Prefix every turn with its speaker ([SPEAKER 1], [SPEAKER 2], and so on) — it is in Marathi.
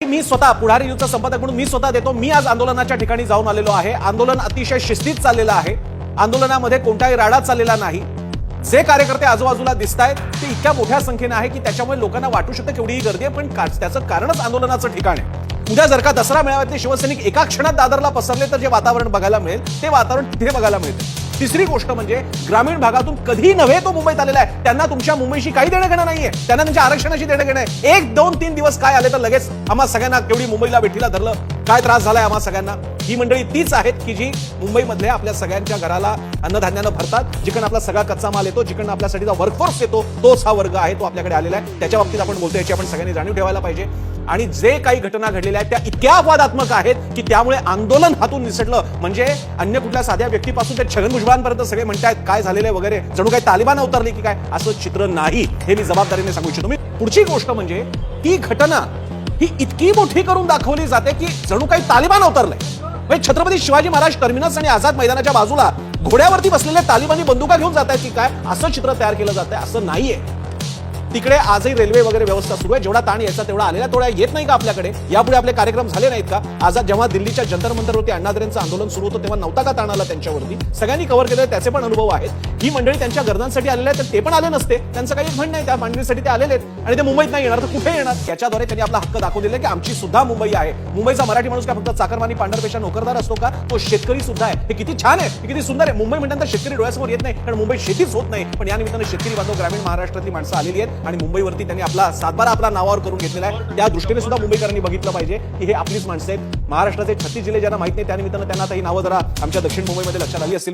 [SPEAKER 1] मी स्वतः पुढारी न्यूजचा संपादक म्हणून मी स्वतः देतो। मी आज आंदोलनाच्या ठिकाणी जाऊन आलेलो आहे। आंदोलन अतिशय शिस्तीत चाललेलं आहे। आंदोलनामध्ये कोणताही राडा चाललेला नाही। जे कार्यकर्ते आजूबाजूला दिसतायत ते इतक्या मोठ्या संख्येने आहे की त्याच्यामुळे लोकांना वाटू शकतं केवढीही गर्दी आहे, पण त्याचं कारणच आंदोलनाचं ठिकाण आहे। उद्या जर का दसरा मेळाव्यातले शिवसैनिक एका क्षणात दादरला पसरले तर जे वातावरण बघायला मिळेल ते वातावरण तिथे बघायला मिळते। तिसरी गोष्ट म्हणजे ग्रामीण भागातून कधी नव्हे तो मुंबईत आलेला आहे। त्यांना तुमच्या मुंबईशी काही देणं घेणं नाहीये, त्यांना त्यांच्या आरक्षणाशी देणं घेणं आहे। 1, 2, 3 दिवस काय आले तर लगेच आम्हा सगळ्यांना केवढी मुंबईला भेटीला धरलं, काय त्रास झालाय आम्हा सगळ्यांना। ही मंडळी तीच आहेत की जी मुंबईमधल्या आपल्या सगळ्यांच्या घराला अन्नधान्यानं भरतात, जिकडून आपला सगळा कच्चा माल येतो, जिकडून आपल्यासाठीचा वर्कफोर्स येतो, तोच हा वर्ग आहे, तो आपल्याकडे आलेला आहे। त्याच्या बाबतीत आपण बोलतोय याची आपण सगळ्यांनी जाणीव ठेवायला पाहिजे। आणि जे काही घटना घडलेल्या आहेत त्या इतक्या अपवादात्मक आहेत की त्यामुळे आंदोलन हातून निसटलं। म्हणजे अन्य कुठल्या साध्या व्यक्तीपासून ते छगन भुजबळांपर्यंत सगळे म्हणतायत काय झालेले वगैरे, जणू काही तालिबान अवतरली की काय, असं चित्र नाही। हे मी जबाबदारीने सांगू इच्छितो। मी पुढची गोष्ट म्हणजे ही घटना ही इतकी मोठी करून दाखवली जाते की जणू काही तालिबान अवतरलंय। म्हणजे छत्रपती शिवाजी महाराज टर्मिनस आणि आझाद मैदानाच्या बाजूला घोड्यावरती बसलेले तालिबानी बंदुका घेऊन जात आहेत की काय, असं चित्र तयार केलं जात आहे। असं नाहीये। तिकडे आजही रेल्वे वगैरे व्यवस्था सुरू आहे। जेवढा ताण यायचा तेवढा आलेला तेवढा येत नाही का आपल्याकडे? यापुढे आपले कार्यक्रम झाले नाहीत का? आज जेव्हा दिल्लीच्या जंतर मंतरवरती अण्णाद्रेंचं आंदोलन सुरू होतं तेव्हा नव्हता का ताण आला त्यांच्यावरती? सगळ्यांनी कव्हर केलं, त्याचे पण अनुभव आहेत। ही मंडळी त्यांच्या गरजांसाठी आलेले आहेत तर ते पण आले नसते, त्यांचं काही म्हणणं नाही, त्या मांडणीसाठी ते आलेले आहेत आणि ते मुंबईत नाही येणार तर कुठे येणार? याच्याद्वारे त्यांनी आपला हक्क दाखवून दिला की आमची सुद्धा मुंबई आहे। मुंबईचा मराठी माणूस काय फक्त चाकरमानी पांढरपेशा नोकरदार असतो का? तो शेतकरी सुद्धा आहे। हे किती छान आहे, हे किती सुंदर आहे। मुंबई म्हणतात शेतकरी डोळ्यासमोर येत नाही कारण मुंबईत शेतीच होत नाही, पण या निमित्तानं शेतकरी बांधव ग्रामीण महाराष्ट्रातली माणसं आलेली आहेत आणि मुंबईवरती त्यांनी आपला सातबारा आपला नावावर करून घेतलेला आहे। त्या दृष्टीने सुद्धा मुंबईकरांनी बघितलं पाहिजे की हे आपलीच माणसं आहेत। महाराष्ट्राचे 36 जिल्हे ज्यांना माहित नाही त्या निमित्तानं त्यांना आता ही नावं जरा आमच्या दक्षिण मुंबईमध्ये लक्षात आली असतील।